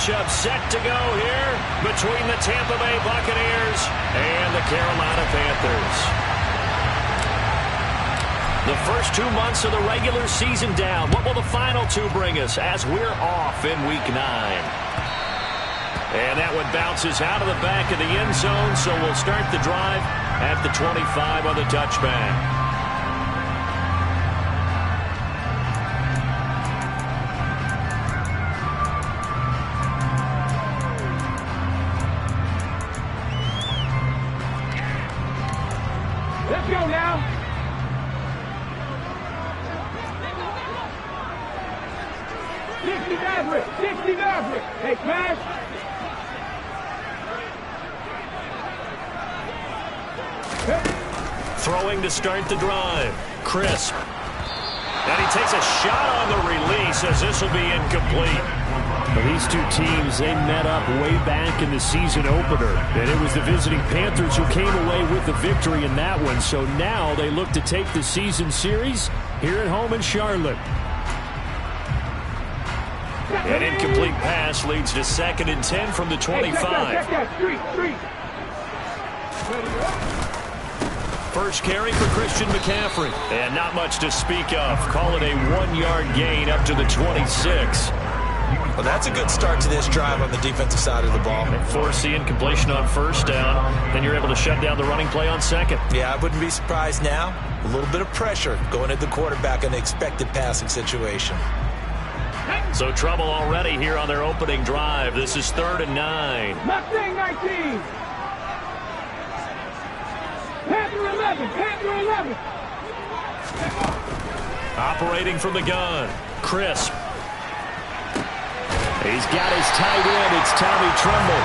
matchup set to go here between the Tampa Bay Buccaneers and the Carolina Panthers. The first 2 months of the regular season down. What will the final two bring us as we're off in Week 9? And that one bounces out of the back of the end zone, so we'll start the drive at the 25 on the touchback. Let's go now. Sixty Maverick. Hey, smash. Throwing to start the drive. Crisp. And he takes a shot on the release as this will be incomplete. Well, these two teams, they met up way back in the season opener. And it was the visiting Panthers who came away with the victory in that one. So now they look to take the season series here at home in Charlotte. An incomplete pass leads to 2nd and 10 from the 25. First carry for Christian McCaffrey. And not much to speak of. Call it a 1-yard gain up to the 26. Well, that's a good start to this drive on the defensive side of the ball. Force the incompletion on first down. Then you're able to shut down the running play on second. Yeah, I wouldn't be surprised now. A little bit of pressure going at the quarterback in an expected passing situation. So trouble already here on their opening drive. This is 3rd and 9. Mustang 19. Panther 11. Panther 11. Operating from the gun. Crisp. He's got his tight end. It's Tommy Tremble.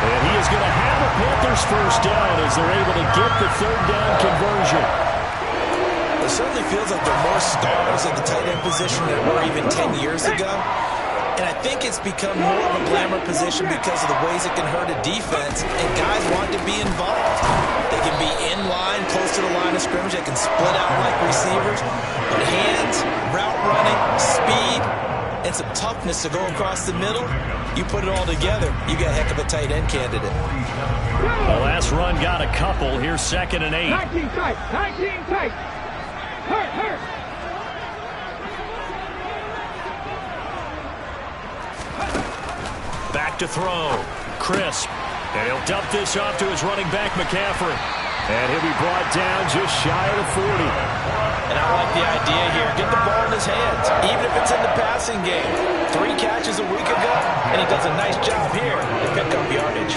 And he is going to have a Panthers first down as they're able to get the 3rd down conversion. It certainly feels like there are more stars at the tight end position than were even 10 years ago. And I think it's become more of a glamour position because of the ways it can hurt a defense, and guys want to be involved. They can be in line, close to the line of scrimmage. They can split out like receivers. But hands, route running, speed, and some toughness to go across the middle, you put it all together, you got a heck of a tight end candidate. The last run got a couple. Here's 2nd and 8. 19 tight. 19 tight. Hurt. Back to throw. Crisp. And he'll dump this off to his running back, McCaffrey. And he'll be brought down just shy of the 40. And I like the idea here. Get the ball in his hands, even if it's in the passing game. 3 catches a week ago, and he does a nice job here to pick up yardage.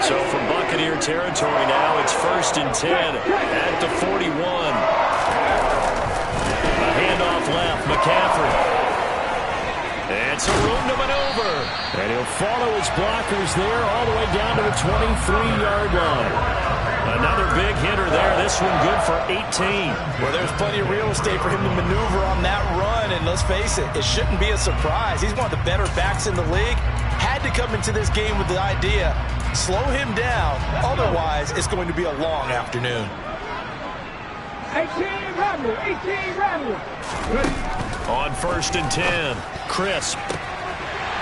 So from Buccaneer territory now, it's 1st and 10 at the 41. A handoff left, McCaffrey. And some room to maneuver. And he'll follow his blockers there all the way down to the 23-yard line. Another big hitter there. This one good for 18. Well, there's plenty of real estate for him to maneuver on that run. And let's face it, it shouldn't be a surprise. He's one of the better backs in the league. Had to come into this game with the idea, slow him down. Otherwise, it's going to be a long afternoon. 18 Rattler. On 1st and 10. Crisp.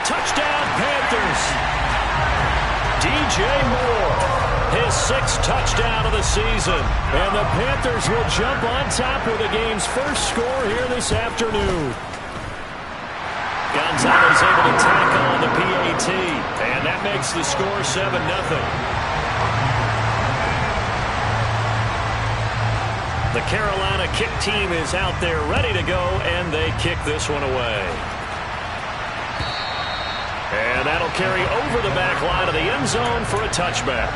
Touchdown, Panthers. DJ Moore, his 6th touchdown of the season. And the Panthers will jump on top with the game's first score here this afternoon. Gonzalez able to tackle on the PAT. And that makes the score 7-0. The Carolina kick team is out there ready to go, and they kick this one away. And that'll carry over the back line of the end zone for a touchback.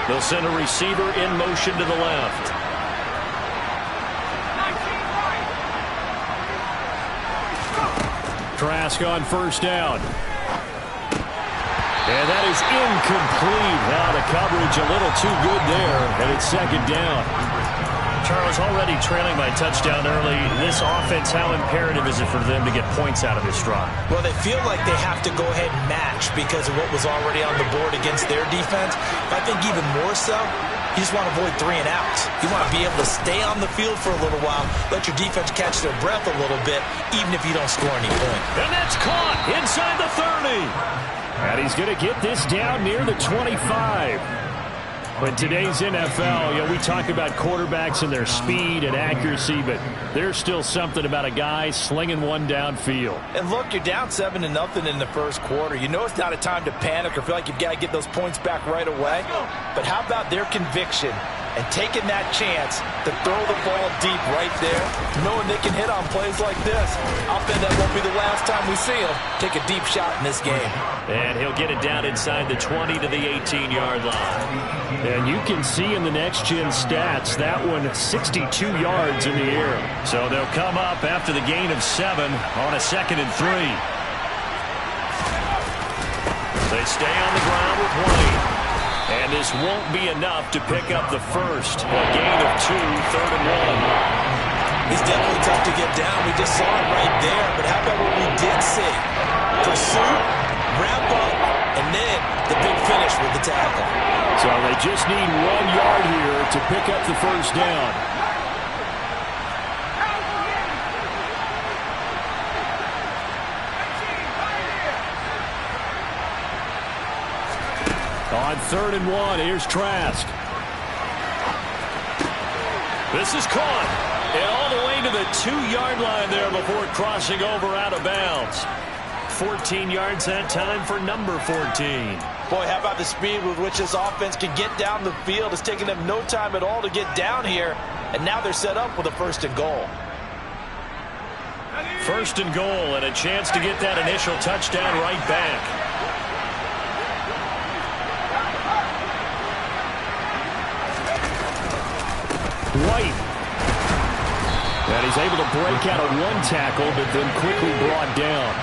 They'll send a receiver in motion to the left. Trask on 1st down. And that is incomplete. Now the coverage a little too good there, and it's second down. Charles, already trailing by touchdown early. This offense, how imperative is it for them to get points out of this drive? Well, they feel like they have to go ahead and match because of what was already on the board against their defense. But I think even more so, you just want to avoid 3 and outs. You want to be able to stay on the field for a little while, let your defense catch their breath a little bit, even if you don't score any points. And that's caught inside the 30. And he's going to get this down near the 25. But today's NFL, we talk about quarterbacks and their speed and accuracy, but there's still something about a guy slinging one downfield. And look, you're down 7-0 in the first quarter. You know it's not a time to panic or feel like you've got to get those points back right away. But how about their conviction and taking that chance to throw the ball deep right there, knowing they can hit on plays like this? I'll bet that won't be the last time we see them take a deep shot in this game. And he'll get it down inside the 20 to the 18-yard line. And you can see in the next-gen stats, that one 62 yards in the air. So they'll come up after the gain of 7 on a 2nd and 3. They stay on the ground with Wayne. And this won't be enough to pick up the first. A gain of 2, 3rd and 1. He's definitely tough to get down. We just saw it right there. But how about what we did see? Pursuit, wrap up, and then the big finish with the tackle. So they just need 1 yard here to pick up the first down. On 3rd and 1, here's Trask. This is caught. And all the way to the 2-yard line there before crossing over out of bounds. 14 yards that time for number 14. Boy, how about the speed with which this offense can get down the field? It's taken them no time at all to get down here. And now they're set up with a 1st and goal. 1st and goal and a chance to get that initial touchdown right back. White. And he's able to break out of 1 tackle, but then quickly brought down.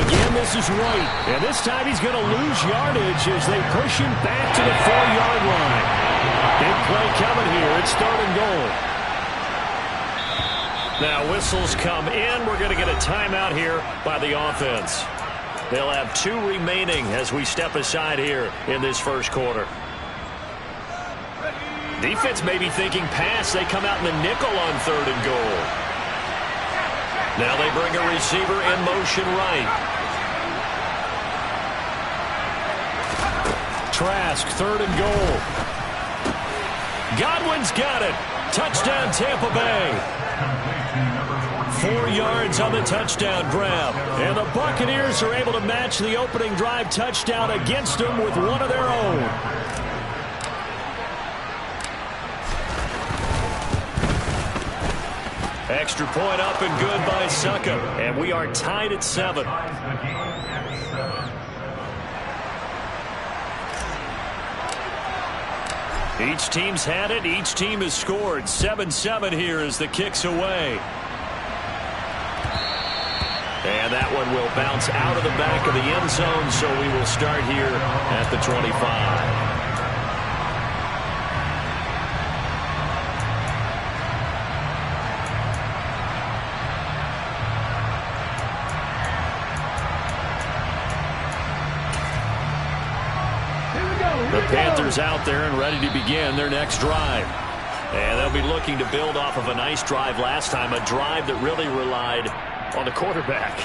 Again, this is White. And this time he's going to lose yardage as they push him back to the 4-yard line. Big play coming here. It's 3rd and goal. Now whistles come in. We're going to get a timeout here by the offense. They'll have 2 remaining as we step aside here in this first quarter. Defense may be thinking pass. They come out in the nickel on 3rd and goal. Now they bring a receiver in motion right. Trask, 3rd and goal. Godwin's got it. Touchdown, Tampa Bay. 4 yards on the touchdown grab. And the Buccaneers are able to match the opening drive touchdown against them with one of their own. Extra point up and good by Suckup. And we are tied at 7. Each team's had it. Each team has scored. 7-7 here as the kick's away. And that one will bounce out of the back of the end zone, so we will start here at the 25. The Panthers out there and ready to begin their next drive. And they'll be looking to build off of a nice drive last time, a drive that really relied on the quarterback.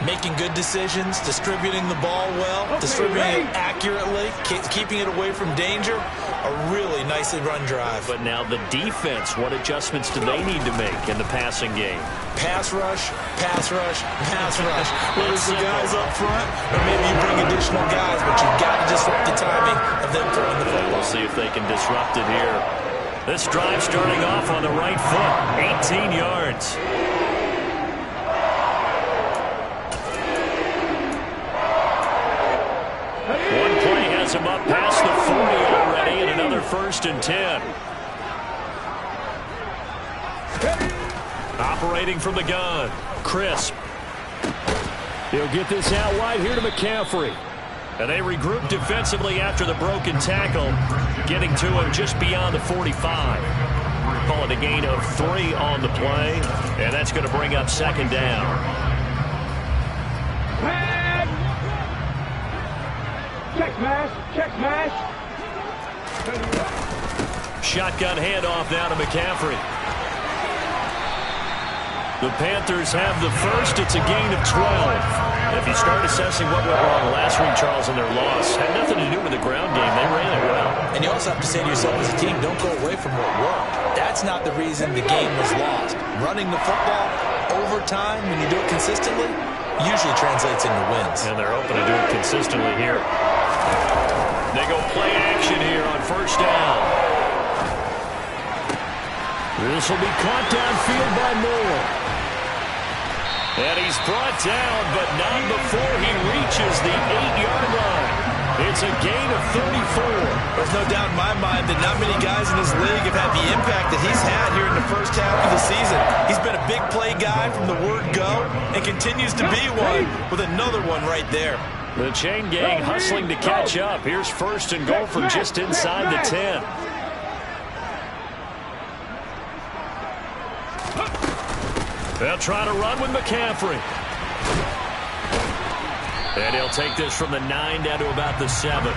Making good decisions, distributing the ball well, distributing it accurately, keeping it away from danger. A really nicely run drive. But now the defense, what adjustments do they need to make in the passing game? Pass rush, pass rush, pass rush. Whether it's the guys up front or maybe you bring additional guys, but you've got to disrupt the timing of them throwing the football. We'll see if they can disrupt it here. This drive starting off on the right foot, 18 yards. One play has him up past the 40 already, and another 1st and 10. rotating from the gun. Crisp. He'll get this out wide here to McCaffrey. And they regroup defensively after the broken tackle, getting to him just beyond the 45. Call it a gain of 3 on the play, and that's going to bring up second down. Pass. Check smash. Check smash. Shotgun handoff now to McCaffrey. The Panthers have the first. It's a gain of 12. If you start assessing what went wrong last week, Charles, in their loss, had nothing to do with the ground game. They ran it well. And you also have to say to yourself as a team, don't go away from what worked. That's not the reason the game was lost. Running the football over time, when you do it consistently, usually translates into wins. And they're open to do it consistently here. They go play action here on first down. This will be caught downfield by Moore. And he's brought down, but not before he reaches the 8-yard line. It's a gain of 34. There's no doubt in my mind that not many guys in this league have had the impact that he's had here in the first half of the season. He's been a big play guy from the word go and continues to be one with another one right there. The chain gang hustling to catch up. Here's first and goal from just inside the 10. They'll try to run with McCaffrey. And he'll take this from the 9 down to about the 7.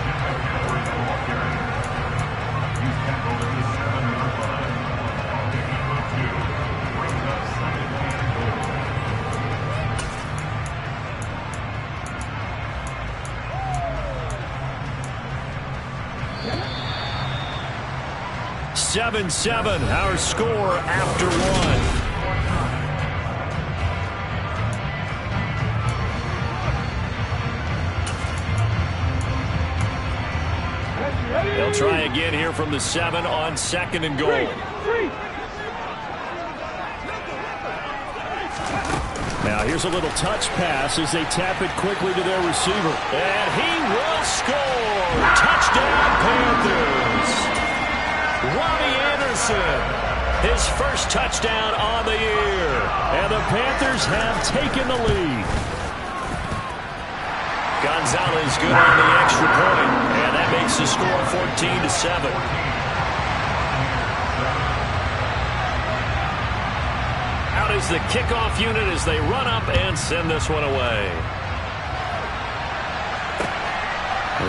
Seven, our score after 1. They'll try again here from the 7 on second and goal. Now here's a little touch pass as they tap it quickly to their receiver. And he will score! Touchdown Panthers! Robbie Anderson, his first touchdown on the year. And the Panthers have taken the lead. Gonzalez good on the extra point, and that makes the score 14-7. Out is the kickoff unit as they run up and send this one away.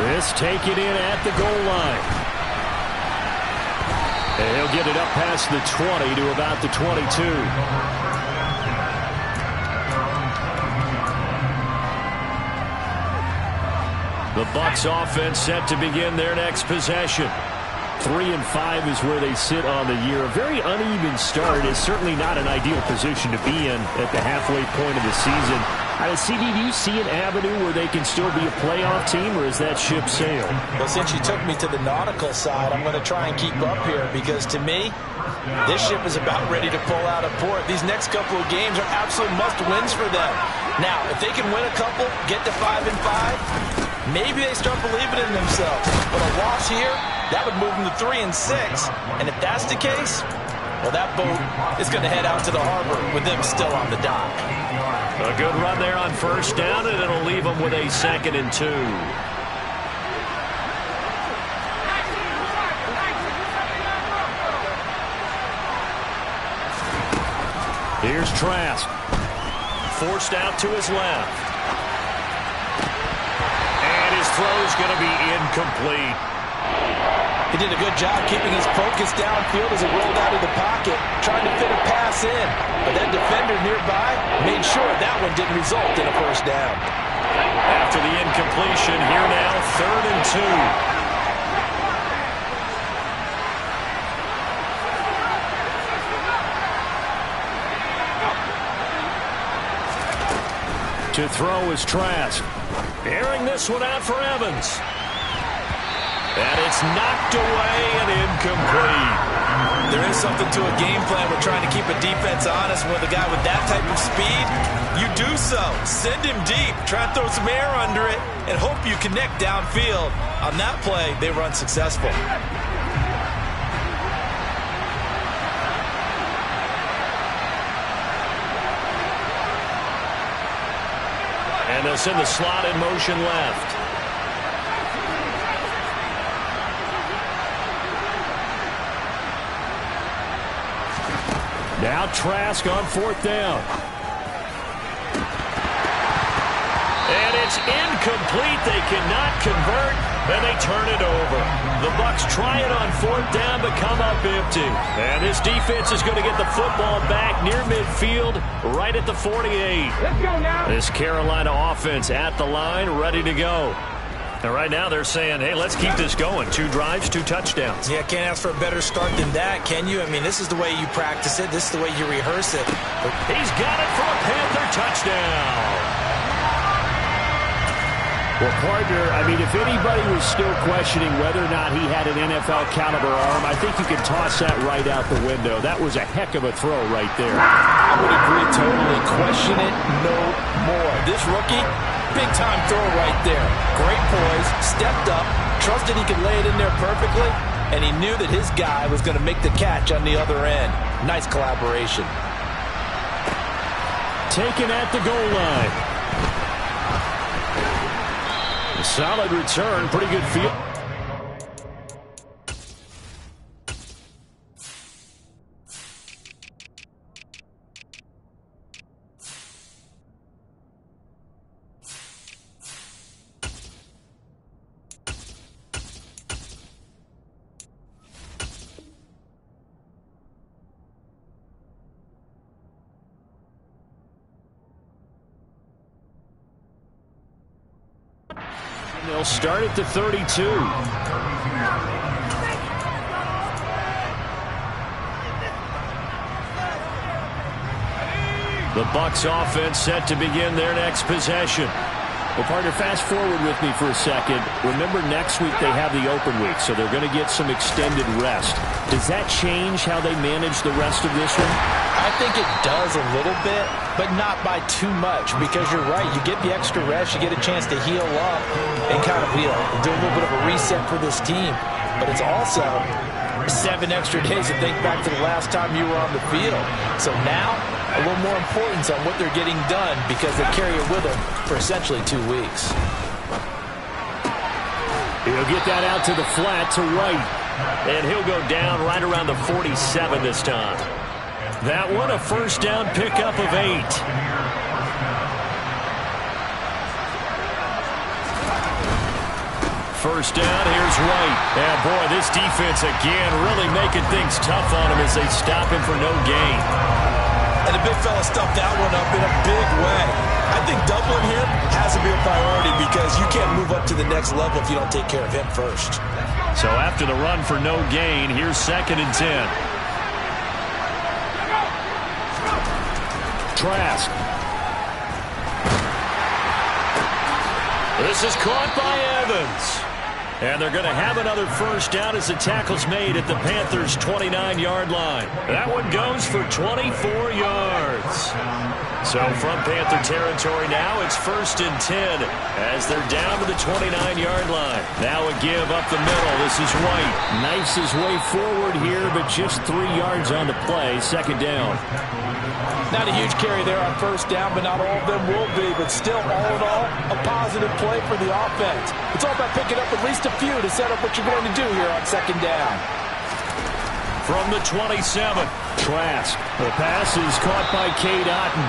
This take it in at the goal line. And he'll get it up past the 20 to about the 22. The Bucs offense set to begin their next possession. 3-5 is where they sit on the year. A very uneven start is certainly not an ideal position to be in at the halfway point of the season. CD, do you see an avenue where they can still be a playoff team, or is that ship sailed? Well, since you took me to the nautical side, I'm going to try and keep up here because, to me, this ship is about ready to pull out of port. These next couple of games are absolute must-wins for them. Now, if they can win a couple, get to 5-5, maybe they start believing in themselves. But a loss here, that would move them to 3-6. And if that's the case, well, that boat is going to head out to the harbor with them still on the dock. A good run there on first down, and it'll leave them with a 2nd and 2. Here's Trask. Forced out to his left. And his throw's going to be incomplete. He did a good job keeping his focus downfield as he rolled out of the pocket, trying to fit a pass in. But that defender nearby made sure that one didn't result in a first down. After the incompletion, here now, 3rd and 2. To throw is Trask. Airing this one out for Evans. And it's knocked away and incomplete. There is something to a game plan. We're trying to keep a defense honest. With a guy with that type of speed, you do so. Send him deep. Try and throw some air under it and hope you connect downfield. On that play, they were unsuccessful. And they'll send the slot in motion left. Now Trask on 4th down. And it's incomplete. They cannot convert, and they turn it over. The Bucs try it on 4th down, but come up empty. And this defense is going to get the football back near midfield, right at the 48. Let's go now. This Carolina offense at the line, ready to go. And right now they're saying, hey, let's keep this going. 2 drives, 2 touchdowns. Yeah, can't ask for a better start than that, can you? I mean, this is the way you practice it. This is the way you rehearse it. He's got it for a Panther touchdown. Well, partner, I mean, if anybody was still questioning whether or not he had an NFL caliber arm, I think you can toss that right out the window. That was a heck of a throw right there. I would agree totally. Question it no more. This rookie, big-time throw right there. Great poise, stepped up, trusted he could lay it in there perfectly, and he knew that his guy was going to make the catch on the other end. Nice collaboration. Taken at the goal line. A solid return, pretty good field. They'll start at the 32. The Bucs offense set to begin their next possession. Well, partner, fast forward with me for a second. Remember, next week they have the open week, so they're going to get some extended rest. Does that change how they manage the rest of this one? I think it does a little bit, but not by too much, because you're right. You get the extra rest, you get a chance to heal up and kind of, do a little bit of a reset for this team. But it's also 7 extra days to think back to the last time you were on the field. So now, a little more importance on what they're getting done because they carry it with them for essentially 2 weeks. He'll get that out to the flat to White. And he'll go down right around the 47 this time. That one, a first down pickup of 8. First down, here's White. And boy, this defense again really making things tough on him as they stop him for no gain. And the big fella stuffed that one up in a big way. I think doubling him has to be a priority because you can't move up to the next level if you don't take care of him first. So after the run for no gain, here's 2nd and 10. Trask. This is caught by Evans. And they're going to have another first down as the tackle's made at the Panthers' 29-yard line. That one goes for 24 yards. So from Panther territory now, it's 1st and 10 as they're down to the 29-yard line. Now a give up the middle. This is White. Knifes his way forward here, but just 3 yards on the play. 2nd down. Not a huge carry there on first down, but not all of them will be. But still, all in all, a positive play for the offense. It's all about picking up at least a few to set up what you're going to do here on 2nd down. From the 27, Trask. The pass is caught by Cade Otton.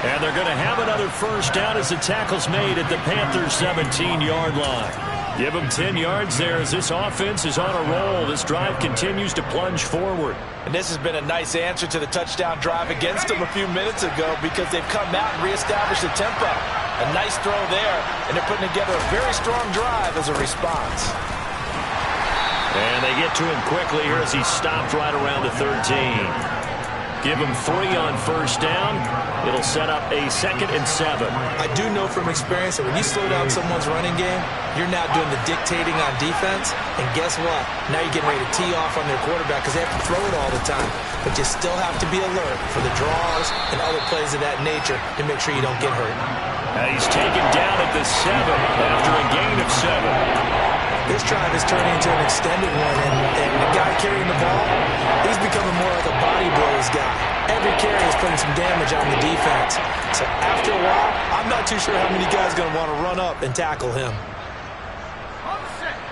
And they're going to have another first down as the tackle's made at the Panthers' 17-yard line. Give them 10 yards there as this offense is on a roll. This drive continues to plunge forward. And this has been a nice answer to the touchdown drive against them a few minutes ago because they've come out and reestablished the tempo. A nice throw there, and they're putting together a very strong drive as a response. And they get to him quickly here as he's stopped right around the 13. Give him 3 on first down. It'll set up a 2nd and 7. I do know from experience that when you slow down someone's running game, you're now doing the dictating on defense. And guess what? Now you're getting ready to tee off on their quarterback because they have to throw it all the time. But you still have to be alert for the draws and other plays of that nature to make sure you don't get hurt. And he's taken down at the 7 after a gain of 7. This drive is turning into an extended one, and the guy carrying the ball, he's becoming more like a body blows guy. Every carry is putting some damage on the defense. So after a while, I'm not too sure how many guys are going to want to run up and tackle him.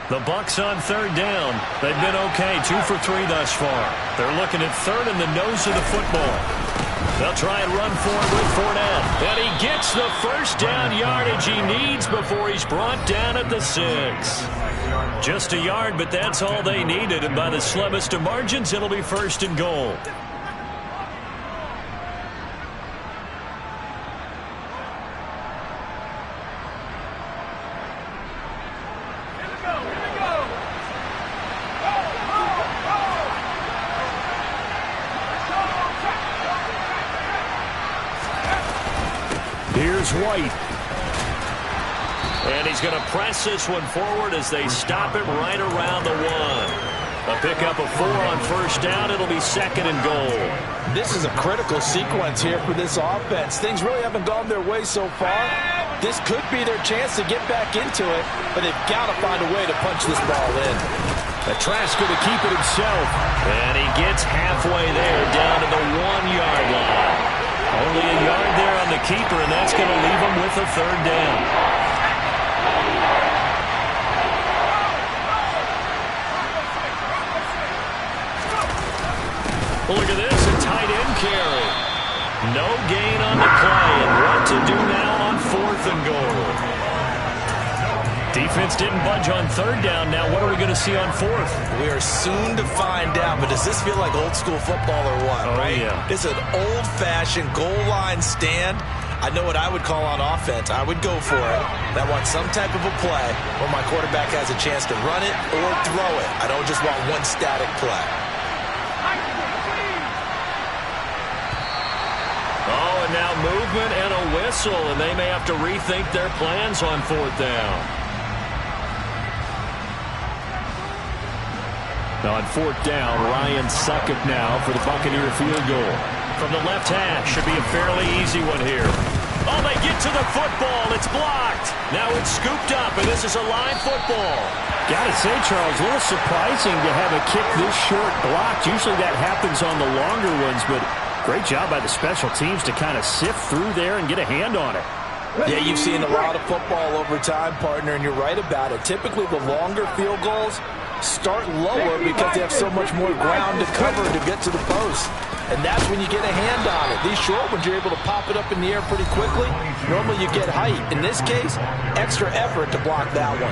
The Bucs on third down. They've been okay, 2 for 3 thus far. They're looking at third in the nose of the football. They'll try and run for it with Fournette. And he gets the first down yardage he needs before he's brought down at the 6. Just a yard, but that's all they needed. And by the slimmest of margins, it'll be first and goal. Here's White. And he's going to press this one forward as they stop him right around the 1. A pickup of 4 on first down. It'll be second and goal. This is a critical sequence here for this offense. Things really haven't gone their way so far. This could be their chance to get back into it, but they've got to find a way to punch this ball in. The Trask going to keep it himself. And he gets halfway there, down to the 1-yard line. Only a yard there on the keeper, and that's going to leave him with a third down. Look at this, a tight end carry. No gain on the play, and what to do now on 4th and goal. Defense didn't budge on third down. Now what are we going to see on 4th? We are soon to find out, but does this feel like old school football or what? Oh, right? yeah. This is an old-fashioned goal line stand. I know what I would call on offense. I would go for it. I want some type of a play where my quarterback has a chance to run it or throw it. I don't just want one static play. Oh, and now movement and a whistle, and they may have to rethink their plans on 4th down. On 4th down, Ryan Succop now for the Buccaneer field goal. From the left hash, should be a fairly easy one here. Oh, they get to the football. It's blocked. Now it's scooped up, and this is a live football. Got to say, Charles, a little surprising to have a kick this short blocked. Usually that happens on the longer ones, but great job by the special teams to kind of sift through there and get a hand on it. Yeah, you've seen a lot of football over time, partner, and you're right about it. Typically, the longer field goals start lower because they have so much more ground to cover to get to the post. And that's when you get a hand on it. These short ones, you're able to pop it up in the air pretty quickly. Normally, you get height. In this case, extra effort to block that one.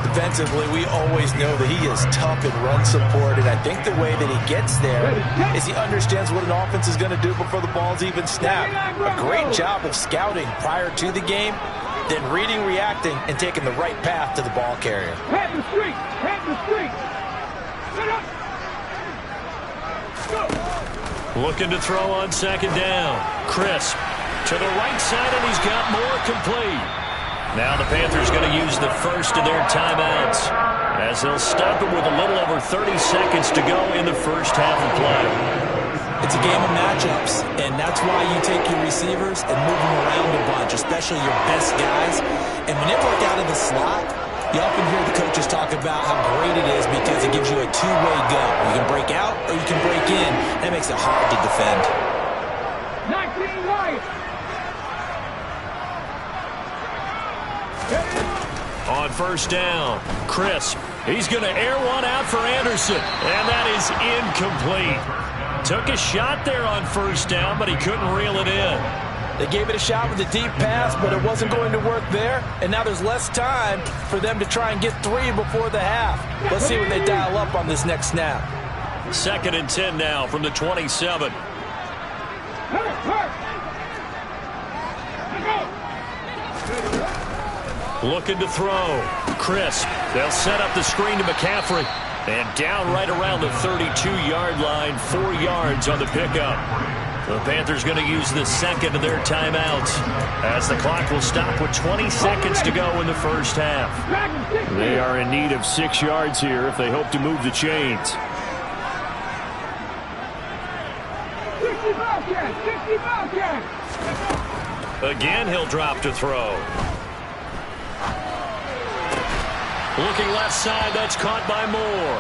Defensively, we always know that he is tough in run support, and I think the way that he gets there is he understands what an offense is going to do before the ball's even snapped. A great job of scouting prior to the game, then reading, reacting, and taking the right path to the ball carrier. Head the street! Head the street! Set up! Go! Looking to throw on second down. Crisp to the right side, and he's got more complete. Now the Panthers going to use the first of their timeouts as they'll stop it with a little over 30 seconds to go in the first half of play. It's a game of matchups, and that's why you take your receivers and move them around a bunch, especially your best guys. And when they work out of the slot, you often hear the coaches talk about how great it is because it gives you a two-way go. You can break out or you can break in. That makes it hard to defend. 19 right! On first down, Crisp. He's going to air one out for Anderson, and that is incomplete. Took a shot there on first down, but he couldn't reel it in. They gave it a shot with a deep pass, but it wasn't going to work there, and now there's less time for them to try and get 3 before the half. Let's see when they dial up on this next snap. 2nd and 10 now from the 27. Looking to throw. Crisp. They'll set up the screen to McCaffrey. And down right around the 32-yard line, 4 yards on the pickup. The Panthers going to use the second of their timeouts as the clock will stop with 20 seconds to go in the first half. They are in need of 6 yards here if they hope to move the chains. 60 Bobcats! 60 Bobcats! Again, he'll drop to throw. Looking left side, that's caught by Moore.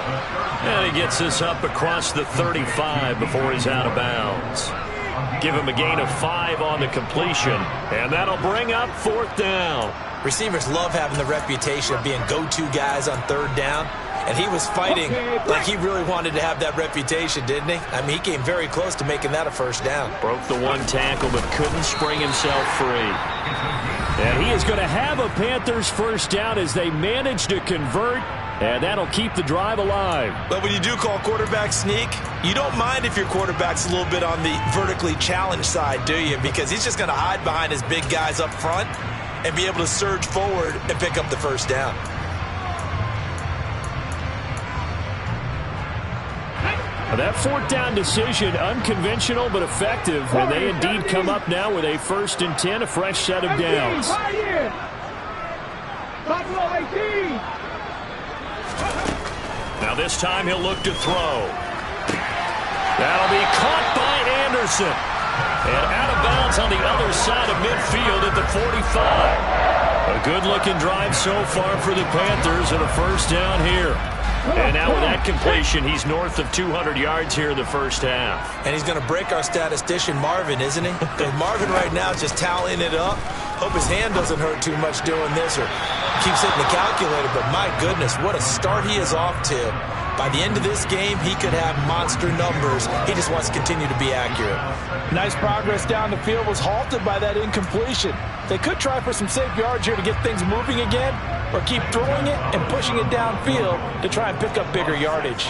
And he gets this up across the 35 before he's out of bounds. Give him a gain of 5 on the completion, and that'll bring up 4th down. Receivers love having the reputation of being go-to guys on 3rd down, and he was fighting like he really wanted to have that reputation, didn't he? I mean, he came very close to making that a 1st down. Broke the 1 tackle, but couldn't spring himself free. And he is going to have a Panthers 1st down as they manage to convert, and that'll keep the drive alive. But when you do call quarterback sneak, you don't mind if your quarterback's a little bit on the vertically challenged side, do you? Because he's just going to hide behind his big guys up front and be able to surge forward and pick up the 1st down. That 4th down decision, unconventional but effective, and they indeed come up now with a 1st and 10, a fresh set of downs. Now this time he'll look to throw. That'll be caught by Anderson. And out of bounds on the other side of midfield at the 45. A good-looking drive so far for the Panthers and a 1st down here. And now with that completion, he's north of 200 yards here in the 1st half. And he's going to break our statistician Marvin, isn't he? Because Marvin right now is just tallying it up. Hope his hand doesn't hurt too much doing this or keeps hitting the calculator. But my goodness, what a start he is off to. By the end of this game, he could have monster numbers. He just wants to continue to be accurate. Nice progress down the field was halted by that incompletion. They could try for some safe yards here to get things moving again, or keep throwing it and pushing it downfield to try and pick up bigger yardage.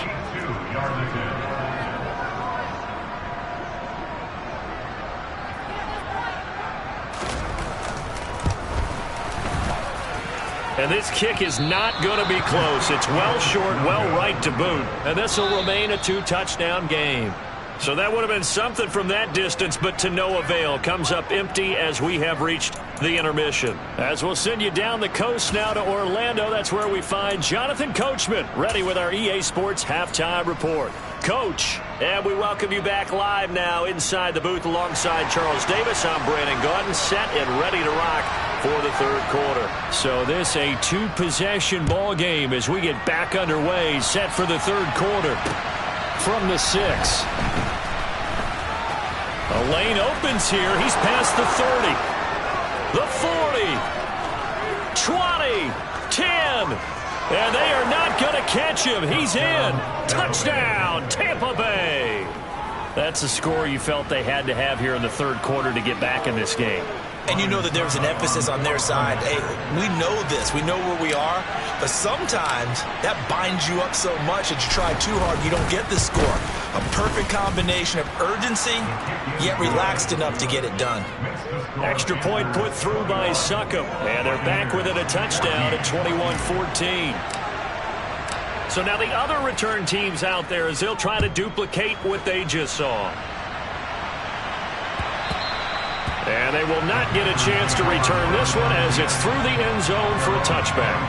And this kick is not going to be close. It's well short, well right to boot. And this will remain a 2-touchdown game. So that would have been something from that distance, but to no avail. Comes up empty as we have reached the intermission. As we'll send you down the coast now to Orlando, that's where we find Jonathan Coachman, ready with our EA Sports Halftime Report. Coach, and we welcome you back live now inside the booth alongside Charles Davis. I'm Brandon Gaudin, set and ready to rock for the 3rd quarter. So this a 2-possession ball game as we get back underway, set for the 3rd quarter. From the 6. A lane opens here. He's past the 30. The 40. 20. 10. And they are not going to catch him. He's in. Touchdown, Tampa Bay. That's a score you felt they had to have here in the 3rd quarter to get back in this game. And you know that there's an emphasis on their side. Hey, we know this. We know where we are. But sometimes that binds you up so much that you try too hard, you don't get the score. A perfect combination of urgency, yet relaxed enough to get it done. Extra point put through by Succop. And they're back within a touchdown at 21-14. So now the other return teams out there as they'll try to duplicate what they just saw. And they will not get a chance to return this one as it's through the end zone for a touchback.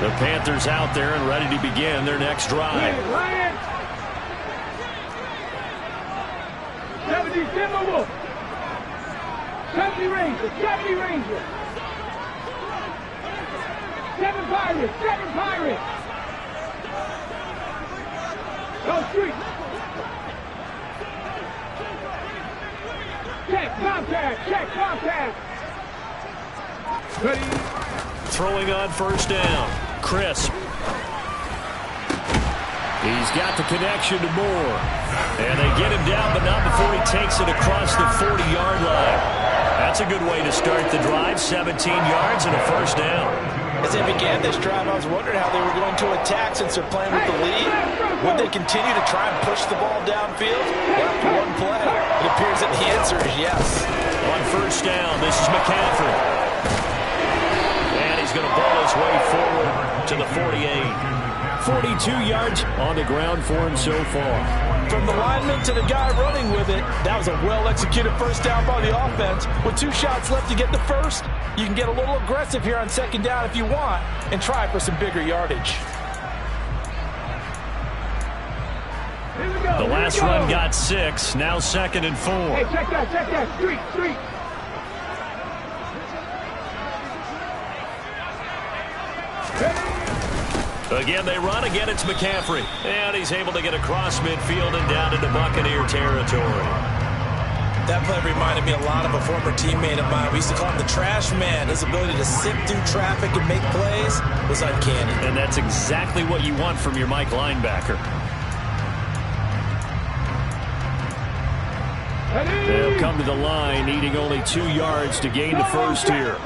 The Panthers out there and ready to begin their next drive. 70 Timberwolves. 70 Rangers. 70 Rangers. 7 Pirates. 7 Pirates. Go Street. Check contact. Check contact. Ready. Throwing on 1st down. Crisp. He's got the connection to Moore. And they get him down, but not before he takes it across the 40-yard line. That's a good way to start the drive. 17 yards and a 1st down. As they began this drive, I was wondering how they were going to attack since they're playing with the lead. Would they continue to try and push the ball downfield? After one play, it appears that the answer is yes. On 1st down, this is McCaffrey. And he's going to ball his way forward to the 48. 42 yards on the ground for him so far. From the lineman to the guy running with it, that was a well-executed 1st down by the offense. With 2 shots left to get the 1st, you can get a little aggressive here on 2nd down if you want and try for some bigger yardage. The last run got 6, now 2nd and 4. Hey, check that, street. Again, they run. Again, it's McCaffrey. And he's able to get across midfield and down into Buccaneer territory. That play reminded me a lot of a former teammate of mine. We used to call him the trash man. His ability to sift through traffic and make plays was uncanny. And that's exactly what you want from your Mike linebacker. They'll come to the line, needing only 2 yards to gain the first here.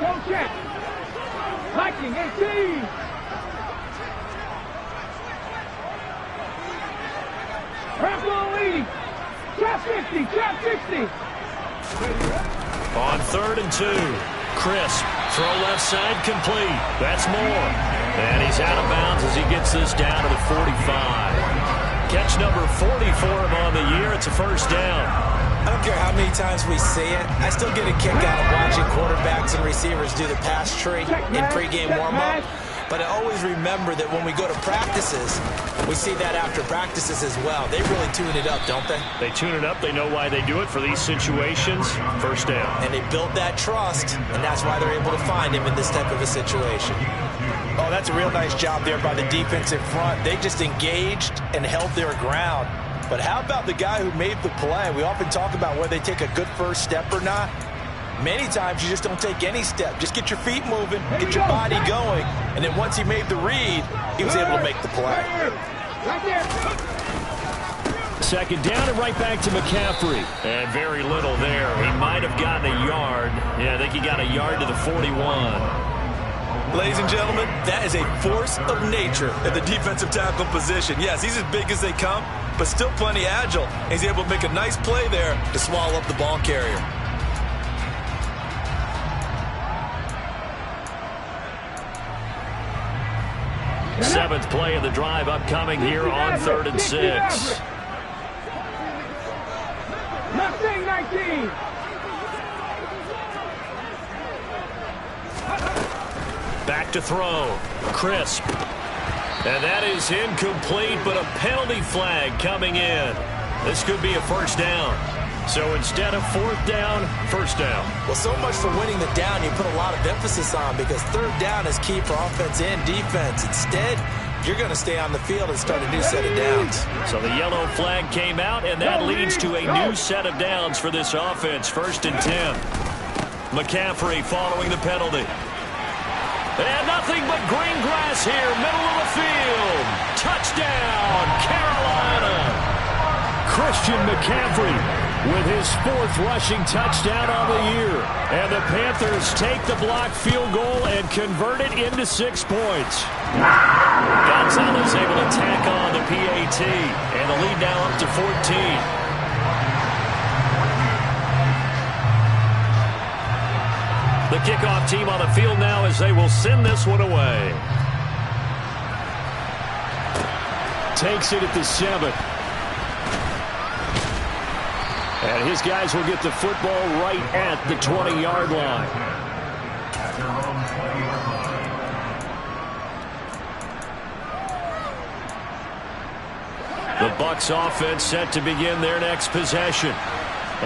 Viking 18. Rambo lead. Trap 50. Trap 60. On 3rd and 2. Crisp. Throw left side complete. That's Moore. And he's out of bounds as he gets this down to the 45. Catch number 40 for him on the year. It's a first down. I don't care how many times we say it, I still get a kick out of watching quarterbacks and receivers do the pass tree in pregame warm-up. But I always remember that when we go to practices, we see that after practices as well. They really tune it up, don't they? They tune it up. They know why they do it for these situations. First down. And they build that trust, and that's why they're able to find him in this type of a situation. Oh, that's a real nice job there by the defensive front. They just engaged and held their ground. But how about the guy who made the play? We often talk about whether they take a good first step or not. Many times you just don't take any step. Just get your feet moving, get your body going, and then once he made the read, he was able to make the play. Second down and right back to McCaffrey. And very little there. He might have gotten a yard. Yeah, I think he got a yard to the 41. Ladies and gentlemen, that is a force of nature at the defensive tackle position. Yes, he's as big as they come, but still plenty agile. And he's able to make a nice play there to swallow up the ball carrier. Seventh play of the drive upcoming here on 3rd and 6. Mustang 19. Back to throw. Crisp. And that is incomplete, but a penalty flag coming in. This could be a first down. So instead of 4th down, first down. Well, so much for winning the down you put a lot of emphasis on, because 3rd down is key for offense and defense. Instead, you're going to stay on the field and start a new set of downs. So the yellow flag came out, and that leads to a new set of downs for this offense. 1st and 10. McCaffrey following the penalty. And nothing but green grass here, middle of the field. Touchdown, Carolina. Christian McCaffrey with his 4th rushing touchdown on the year. And the Panthers take the blocked field goal and convert it into 6 points. Gonzalez able to tack on the PAT, and the lead now up to 14. The kickoff team on the field now as they will send this one away. Takes it at the 7. And his guys will get the football right at the 20-yard line. The Bucs offense set to begin their next possession.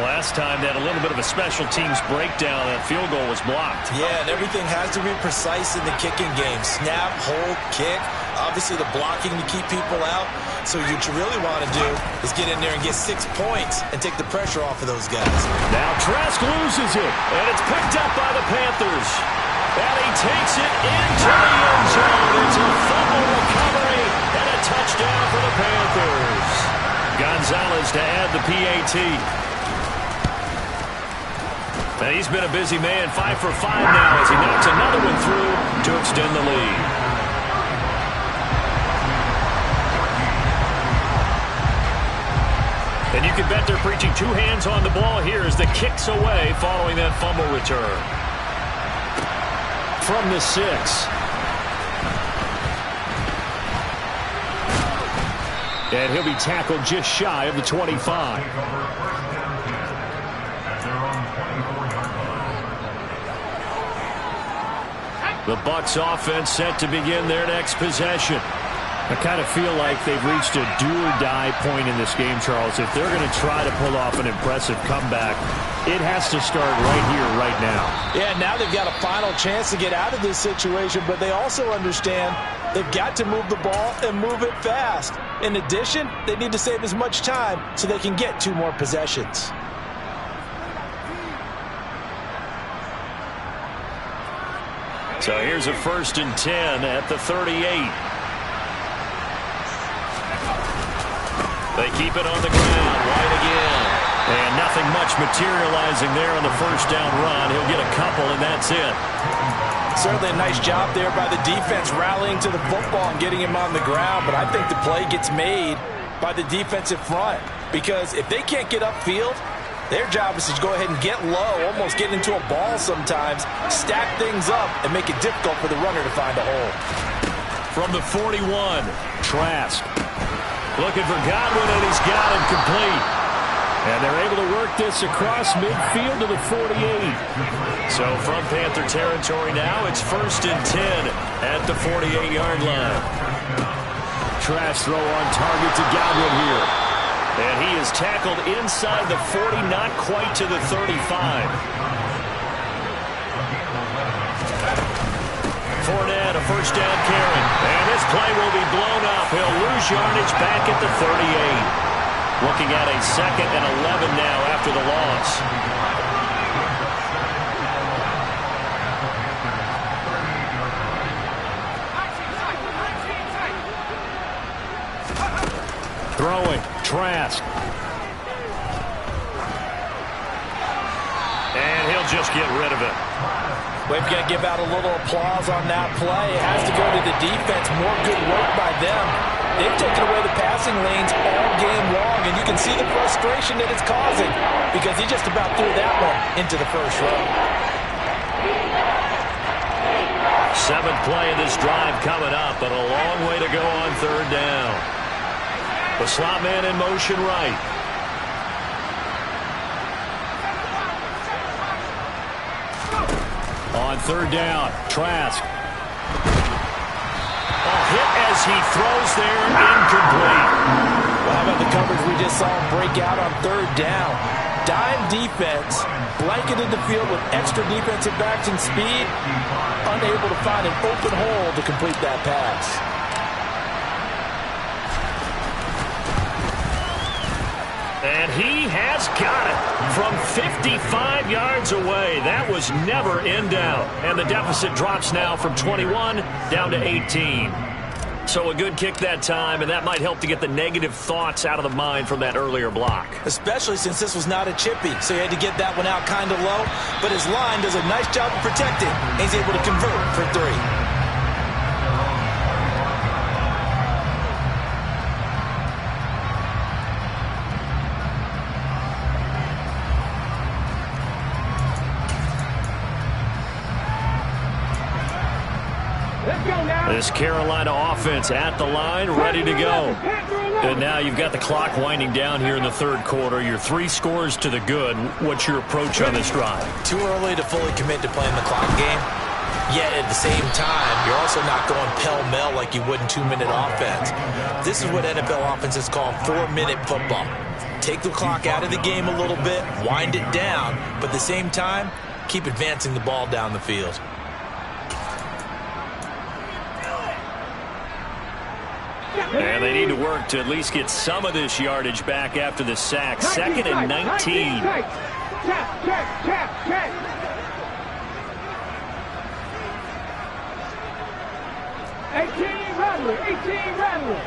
Last time they had a little bit of a special teams breakdown. That field goal was blocked. Yeah, and everything has to be precise in the kicking game. Snap, hold, kick. Obviously the blocking to keep people out. So what you really want to do is get in there and get 6 points and take the pressure off of those guys. Now Trask loses it. And it's picked up by the Panthers. And he takes it into the end zone. It's a fumble recovery and a touchdown for the Panthers. Gonzalez to add the PAT. And he's been a busy man, 5 for 5 now as he knocks another one through to extend the lead. And you can bet they're preaching 2 hands on the ball here as the kick's away following that fumble return. From the 6. And he'll be tackled just shy of the 25. The Bucs offense set to begin their next possession. I kind of feel like they've reached a do-or-die point in this game, Charles. If they're going to try to pull off an impressive comeback, it has to start right here, right now. Yeah, now they've got a final chance to get out of this situation, but they also understand they've got to move the ball and move it fast. In addition, they need to save as much time so they can get 2 more possessions. So here's a 1st and 10 at the 38. They keep it on the ground. White again. And nothing much materializing there on the 1st down run. He'll get a couple, and that's it. Certainly a nice job there by the defense rallying to the football and getting him on the ground. But I think the play gets made by the defensive front. Because if they can't get upfield, their job is to go ahead and get low, almost get into a ball sometimes, stack things up, and make it difficult for the runner to find a hole. From the 41, Trask. looking for Godwin, and he's got him complete. And they're able to work this across midfield to the 48. So from Panther territory now, it's 1st and 10 at the 48-yard line. Trask throw on target to Godwin here. And he is tackled inside the 40, not quite to the 35. Fournette, a 1st down carry. And his play will be blown up. He'll lose yardage back at the 38. Looking at a 2nd and 11 now after the loss. Throwing, Trask. And he'll just get rid of it. We've got to give out a little applause on that play. It has to go to the defense. More good work by them. They've taken away the passing lanes all game long, and you can see the frustration that it's causing because he just about threw that one into the 1st row. 7th play of this drive coming up, but a long way to go on 3rd down. The slot man in motion right. On 3rd down, Trask. Hit as he throws there, incomplete. Well, how about the coverage we just saw him break out on 3rd down? Dime defense, blanketed the field with extra defensive backs and speed, unable to find an open hole to complete that pass. And he has got it from 55 yards away. That was never in doubt. And the deficit drops now from 21 down to 18. So a good kick that time, and that might help to get the negative thoughts out of the mind from that earlier block. Especially since this was not a chippy, so he had to get that one out kind of low. But his line does a nice job of protecting, and he's able to convert for 3. This Carolina offense at the line, ready to go. And now you've got the clock winding down here in the 3rd quarter. You're 3 scores to the good. What's your approach on this drive? Too early to fully commit to playing the clock game. Yet at the same time, you're also not going pell-mell like you would in 2-minute offense. This is what NFL offenses call 4-minute football. Take the clock out of the game a little bit, wind it down, but at the same time, keep advancing the ball down the field. And they need to work to at least get some of this yardage back after the sack. 2nd and 19. Check. 18 Rattler.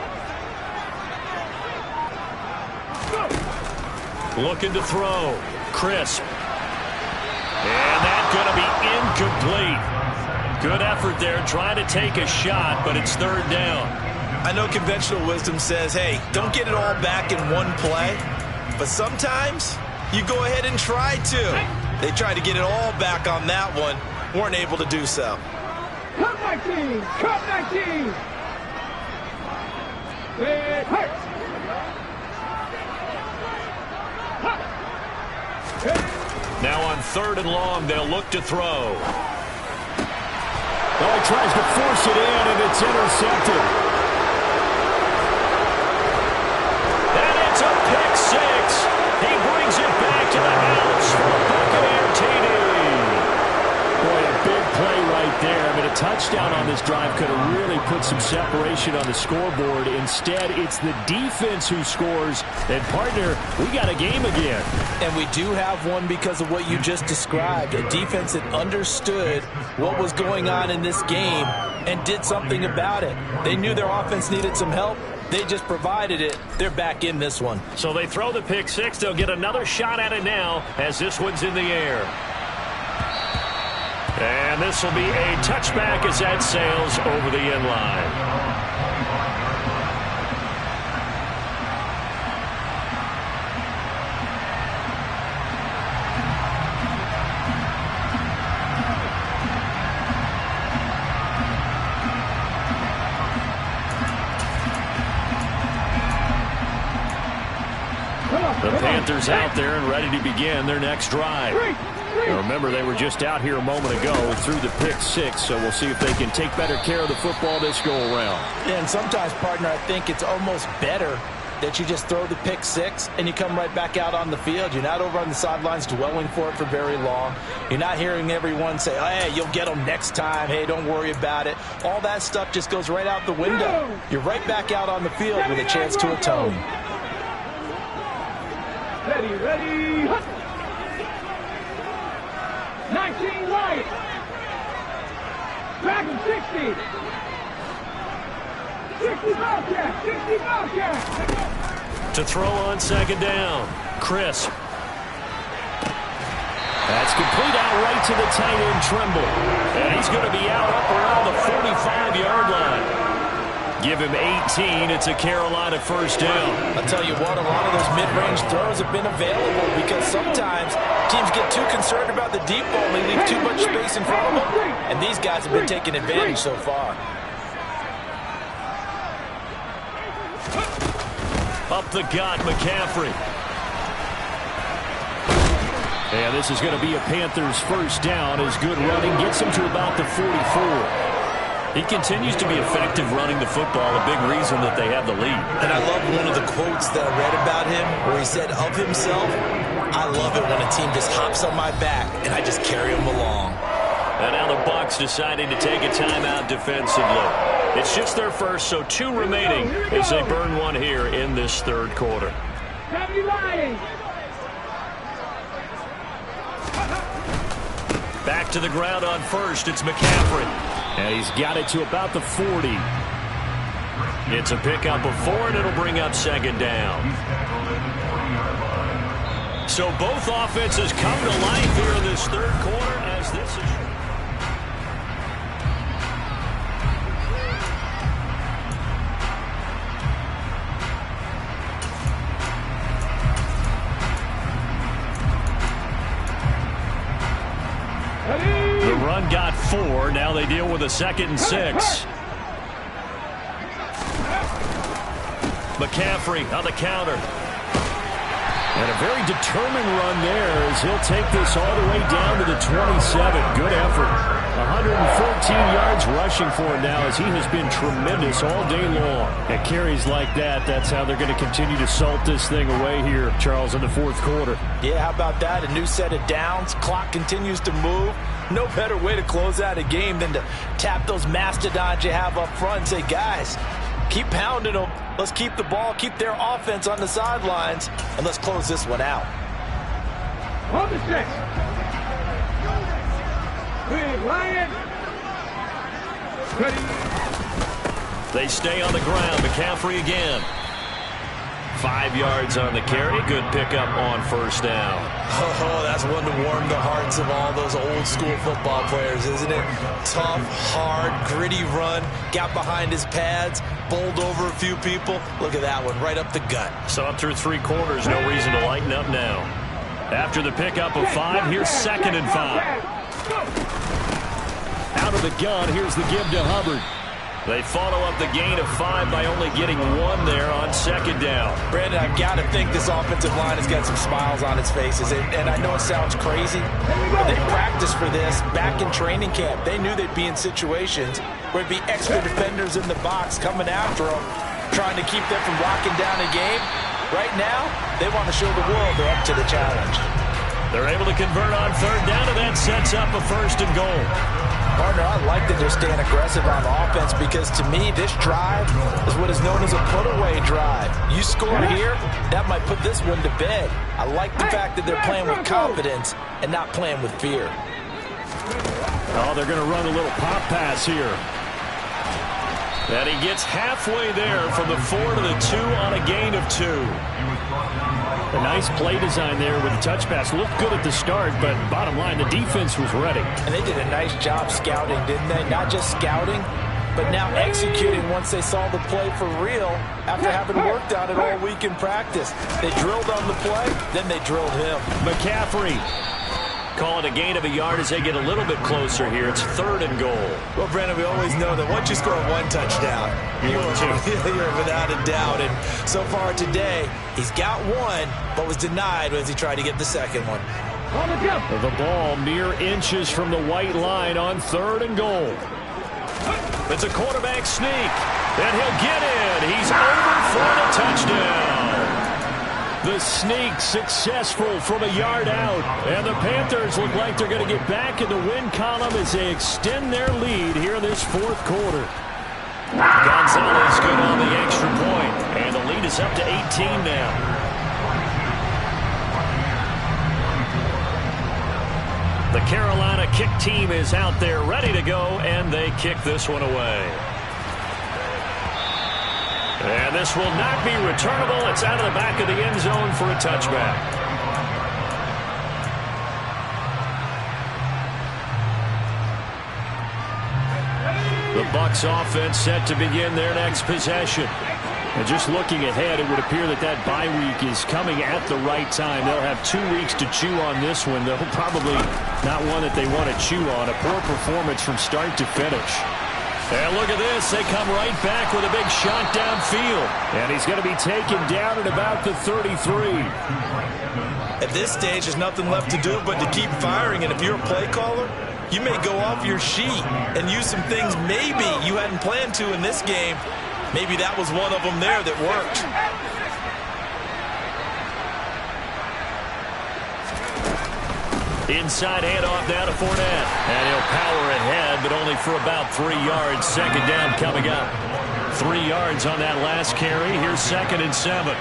Looking to throw. Crisp. And that's going to be incomplete. Good effort there, trying to take a shot, but it's 3rd down. I know conventional wisdom says, hey, don't get it all back in one play. But sometimes you go ahead and try to. They tried to get it all back on that one. Weren't able to do so. Cut 19. It hurts. Now on 3rd and long, they'll look to throw. Well, he tries to force it in, and it's intercepted. a touchdown on this drive could have really put some separation on the scoreboard. Instead, it's the defense who scores. And, partner, we got a game again. And we do have one because of what you just described. A defense that understood what was going on in this game and did something about it. They knew their offense needed some help. They just provided it. They're back in this one. So they throw the pick six. They'll get another shot at it now as this one's in the air. And this will be a touchback as that sails over the end line. The Panthers out there and ready to begin their next drive. Now remember, they were just out here a moment ago through the pick six, so we'll see if they can take better care of the football this go-around. And sometimes, partner, I think it's almost better that you just throw the pick six and you come right back out on the field. You're not over on the sidelines dwelling for it for very long. You're not hearing everyone say, oh, hey, you'll get them next time. Hey, don't worry about it. All that stuff just goes right out the window. You're right back out on the field with a chance to atone. Ready. 19 right. Back in 60. 60 Bobcat. To throw on second down. Crisp. That's complete out right to the tight end, Trimble. And he's going to be out up around the 45-yard line. Give him 18. It's a Carolina first down. I'll tell you what, a lot of those mid-range throws have been available because sometimes teams get too concerned about the deep ball. They leave too much space in front of them. And these guys have been taking advantage so far. Up the gut, McCaffrey. And this is going to be a Panthers first down as good running gets him to about the 44. He continues to be effective running the football, a big reason that they have the lead. And I love one of the quotes that I read about him where he said of himself, I love it when a team just hops on my back and I just carry them along. And now the Bucs deciding to take a timeout defensively. It's just their first, so 2 remaining as they burn one here in this third quarter. Back to the ground on first. It's McCaffrey. And he's got it to about the 40. It's a pickup of 4, and it'll bring up second down. So both offenses come to life here in this third quarter as this is... The run got 4. Now they deal with a 2nd and 6. McCaffrey on the counter. And a very determined run there as he'll take this all the way down to the 27. Good effort. 114 yards rushing for him now as he has been tremendous all day long. At carries like that, that's how they're going to continue to salt this thing away here, Charles, in the fourth quarter. Yeah, how about that? A new set of downs. Clock continues to move. No better way to close out a game than to tap those mastodons you have up front and say, guys, keep pounding them. Let's keep the ball, keep their offense on the sidelines, and let's close this one out. On the 6. Big Lion. Ready. They stay on the ground. McCaffrey again. 5 yards on the carry. Good pickup on first down. Oh, that's one to warm the hearts of all those old school football players, isn't it? Tough, hard, gritty run. Got behind his pads, bowled over a few people. Look at that one, right up the gut. So up through 3 quarters, no reason to lighten up now. After the pickup of 5, here's 2nd and 5. Out of the gun, here's the give to Hubbard. They follow up the gain of 5 by only getting 1 there on second down. Brandon, I've got to think this offensive line has got some smiles on its faces. And I know it sounds crazy, but they practiced for this back in training camp. They knew they'd be in situations where it'd be extra defenders in the box coming after them, trying to keep them from locking down a game. Right now, they want to show the world they're up to the challenge. They're able to convert on third down, and that sets up a 1st and goal. Partner, I like that they're staying aggressive on offense because to me, this drive is what is known as a put-away drive. You score here, that might put this one to bed. I like the fact that they're playing with confidence and not playing with fear. Oh, they're going to run a little pop pass here. And he gets halfway there from the 4 to the 2 on a gain of 2. A nice play design there with the touch pass. Looked good at the start, but bottom line, the defense was ready. And they did a nice job scouting, didn't they? Not just scouting, but now executing once they saw the play for real after having worked on it all week in practice. They drilled on the play, then they drilled him. McCaffrey. Call it a gain of a yard as they get a little bit closer here. It's 3rd and goal. Well, Brandon, we always know that once you score one touchdown, you're without a doubt. And so far today, he's got one, but was denied as he tried to get the second one. The ball mere inches from the white line on 3rd and goal. It's a quarterback sneak, and he'll get in. He's over for the touchdown. The sneak successful from a yard out. And the Panthers look like they're going to get back in the win column as they extend their lead here in this 4th quarter. Gonzalez good on the extra point, and the lead is up to 18 now. The Carolina kick team is out there ready to go, and they kick this one away. And this will not be returnable. It's out of the back of the end zone for a touchback. The Bucs offense set to begin their next possession. And just looking ahead, it would appear that that bye week is coming at the right time. They'll have 2 weeks to chew on this one. They'll probably not one that they want to chew on. A poor performance from start to finish. And look at this. They come right back with a big shot downfield. And he's going to be taken down at about the 33. At this stage, there's nothing left to do but to keep firing. And if you're a play caller, you may go off your sheet and use some things maybe you hadn't planned to in this game. Maybe that was one of them there that worked. Inside handoff now to Fournette. And he'll power ahead, but only for about 3 yards. 2nd down coming up. 3 yards on that last carry. Here's 2nd and 7.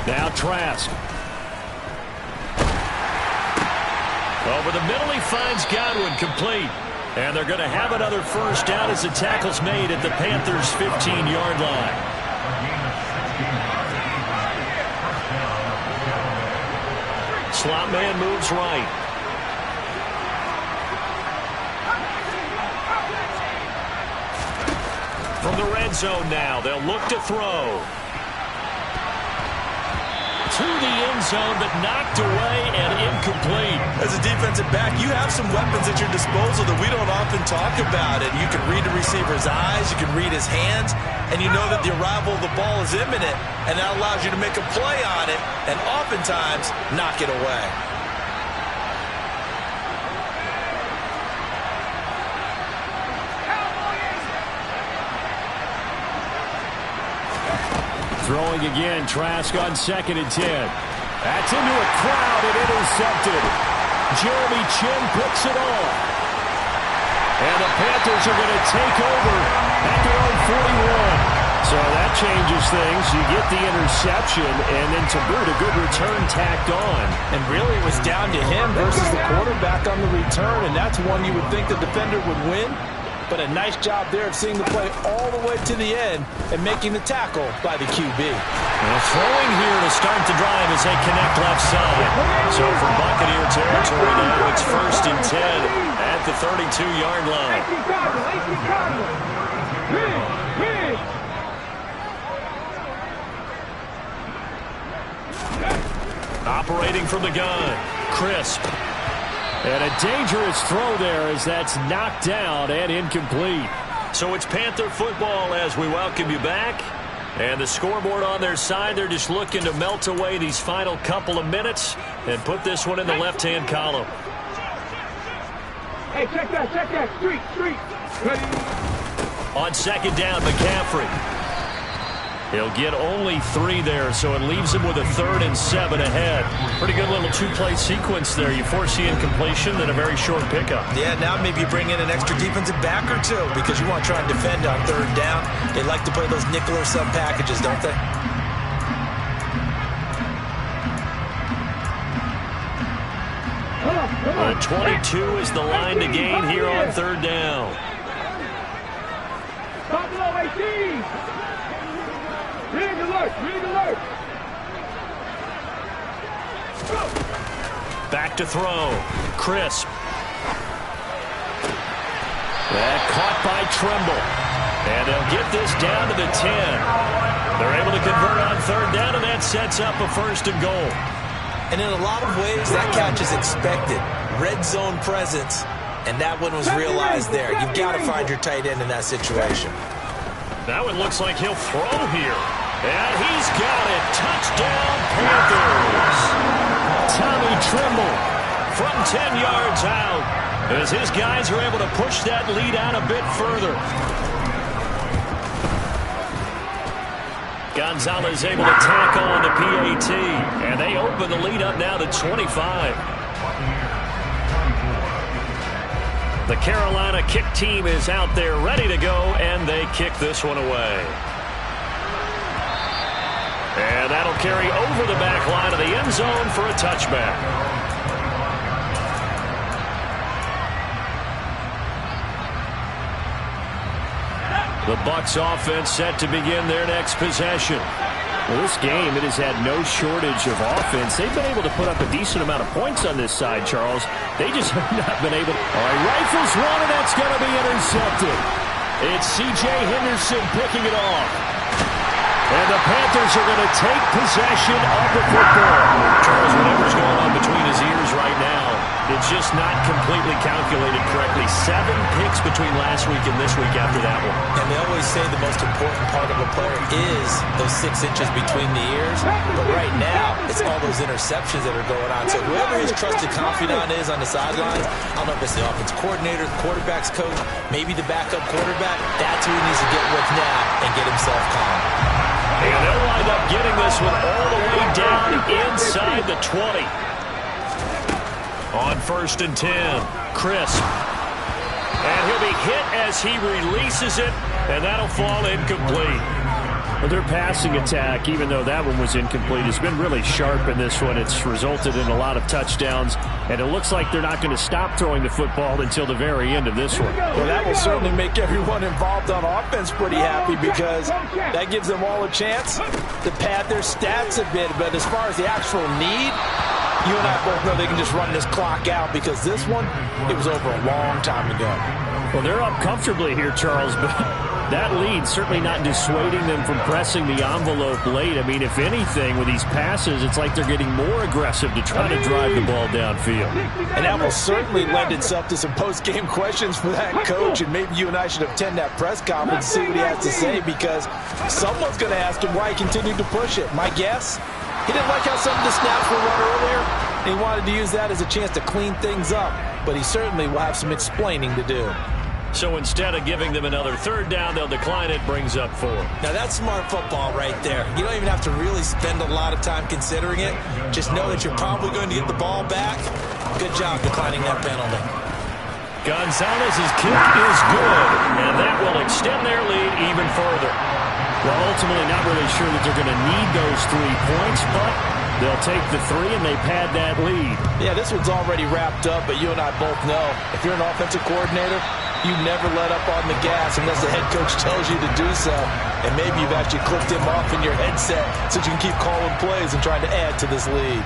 Now Trask. Over the middle, he finds Godwin complete. And they're going to have another 1st down as the tackle's made at the Panthers' 15-yard line. Slot man moves right. From the red zone now, they'll look to throw. To the end zone, but knocked away and incomplete. As a defensive back, you have some weapons at your disposal that we don't often talk about. And you can read the receiver's eyes, you can read his hands, and you know that the arrival of the ball is imminent, and that allows you to make a play on it and oftentimes knock it away. Throwing again, Trask on 2nd and 10. That's into a crowd and intercepted. Jeremy Chin picks it off. And the Panthers are going to take over at their own 41. So that changes things. You get the interception, and then to boot, a good return tacked on. And really, it was down to him versus the quarterback on the return, and that's one you would think the defender would win. But a nice job there of seeing the play all the way to the end and making the tackle by the QB. Well, throwing here to start the drive as they connect left side. So from Buccaneer territory now, it's 1st and 10 at the 32-yard line. Operating from the gun, Crisp. And a dangerous throw there as that's knocked down and incomplete. So it's Panther football as we welcome you back. And the scoreboard on their side, they're just looking to melt away these final couple of minutes and put this one in the left-hand column. Hey, check that, street. On second down, McCaffrey. He'll get only 3 there, so it leaves him with a 3rd and 7 ahead. Pretty good little 2-play sequence there. You force the incompletion, then a very short pickup. Yeah, now maybe you bring in an extra defensive back or 2 because you want to try and defend on 3rd down. They like to play those nickel or sub packages, don't they? The 22 is the line to gain here on 3rd down. Buffalo 18. Big alert, big alert. Back to throw. Crisp. That caught by Tremble. And they'll get this down to the 10. They're able to convert on 3rd down, and that sets up a 1st and goal. And in a lot of ways, that catch is expected. Red zone presence, and that one was realized there. You've got to find your tight end in that situation. That one looks like he'll throw here. And he's got it. Touchdown, Panthers. Tommy Tremble from 10 yards out as his guys are able to push that lead out a bit further. Gonzalez able to tack on the PAT, and they open the lead up now to 25. The Carolina kick team is out there ready to go, and they kick this one away. And that'll carry over the back line of the end zone for a touchback. The Bucs offense set to begin their next possession. Well, this game, it has had no shortage of offense. They've been able to put up a decent amount of points on this side, Charles. They just have not been able to. All right, rifles one, and that's going to be intercepted. It's C.J. Henderson picking it off. And the Panthers are going to take possession of the football. Charles, whatever's going on between his ears right now, it's just not completely calculated correctly. 7 picks between last week and this week after that one. And they always say the most important part of a player is those 6 inches between the ears. But right now, it's all those interceptions that are going on. So whoever his trusted confidant is on the sidelines, I don't know if it's the offense coordinator, the quarterback's coach, maybe the backup quarterback, that's who he needs to get with now and get himself calm. And they'll wind up getting this one all the way down inside the 20. On 1st and 10, Crisp. And he'll be hit as he releases it, and that'll fall incomplete. Well, their passing attack, even though that one was incomplete, has been really sharp in this one. It's resulted in a lot of touchdowns, and it looks like they're not going to stop throwing the football until the very end of this one. Well, that will certainly make everyone involved on offense pretty happy because that gives them all a chance to pad their stats a bit. But as far as the actual need, you and I both know they can just run this clock out because this one, it was over a long time ago. Well, they're up comfortably here, Charles, but that lead certainly not dissuading them from pressing the envelope late. I mean, if anything, with these passes, it's like they're getting more aggressive to try to drive the ball downfield. And that will certainly lend itself to some post-game questions for that coach, and maybe you and I should attend that press conference and see what he has to say because someone's going to ask him why he continued to push it. My guess, he didn't like how some of the snaps were run earlier, and he wanted to use that as a chance to clean things up, but he certainly will have some explaining to do. So instead of giving them another 3rd down, they'll decline it, brings up 4. Now, that's smart football right there. You don't even have to really spend a lot of time considering it. Just know that you're probably going to get the ball back. Good job declining that penalty. Gonzalez's kick is good, and that will extend their lead even further. Well, ultimately not really sure that they're going to need those 3 points, but they'll take the 3 and they pad that lead. Yeah, this one's already wrapped up, but you and I both know if you're an offensive coordinator, you never let up on the gas unless the head coach tells you to do so. And maybe you've actually clicked him off in your headset so you can keep calling plays and trying to add to this lead.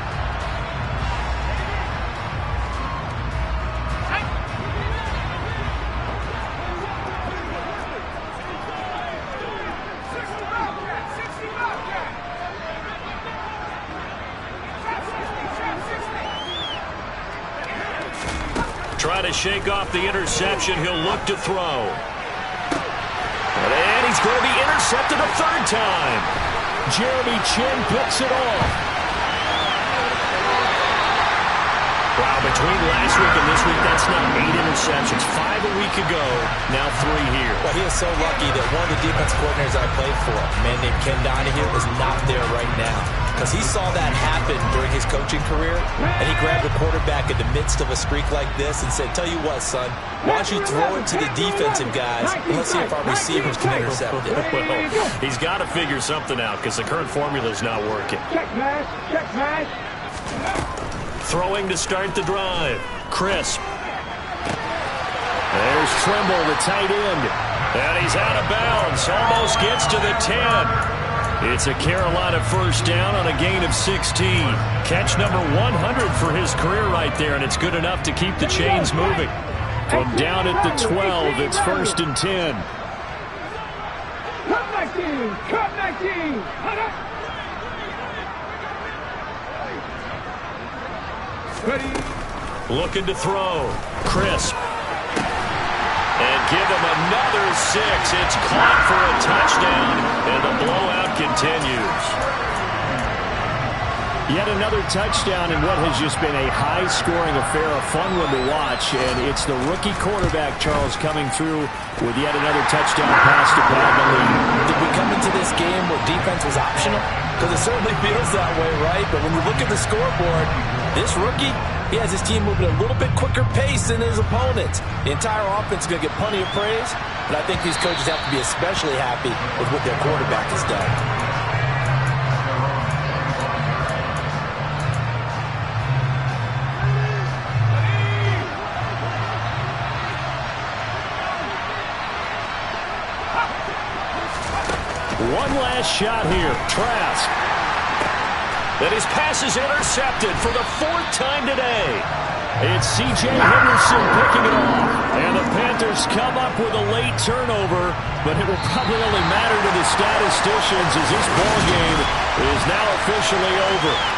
Try to shake off the interception. He'll look to throw. And he's going to be intercepted a 3rd time. Jeremy Chin picks it off. Wow, between last week and this week, that's now 8 interceptions. 5 a week ago, now 3 here. Well, he is so lucky that one of the defense coordinators I played for, a man named Ken Donahue, is not there right now. Because he saw that happen during his coaching career, and he grabbed the quarterback in the midst of a streak like this and said, tell you what, son, why don't you throw it to the defensive guys, and let's see if our receivers can intercept it. Well, he's got to figure something out because the current formula is not working. Check pass. Check pass. Throwing to start the drive. Crisp. There's Trimble, the tight end. And he's out of bounds. Almost gets to the 10. It's a Carolina first down on a gain of 16. Catch number 100 for his career right there, and it's good enough to keep the chains moving. From down at the 12, it's 1st and 10. Cut 19. Cut 19. Ready. Looking to throw. Crisp. And give him another 6. It's caught for a touchdown, and the blowout continues. Yet another touchdown in what has just been a high-scoring affair, a fun one to watch, and it's the rookie quarterback, Charles, coming through with yet another touchdown pass to pad the lead. Did we come into this game where defense was optional? Because it certainly feels that way, right? But when you look at the scoreboard, this rookie, he has his team moving at a little bit quicker pace than his opponents. The entire offense is going to get plenty of praise, but I think these coaches have to be especially happy with what their quarterback has done. One last shot here. Trask. That his pass is intercepted for the 4th time today. It's C.J. Henderson picking it off. And the Panthers come up with a late turnover, but it will probably only matter to the statisticians as this ball game is now officially over.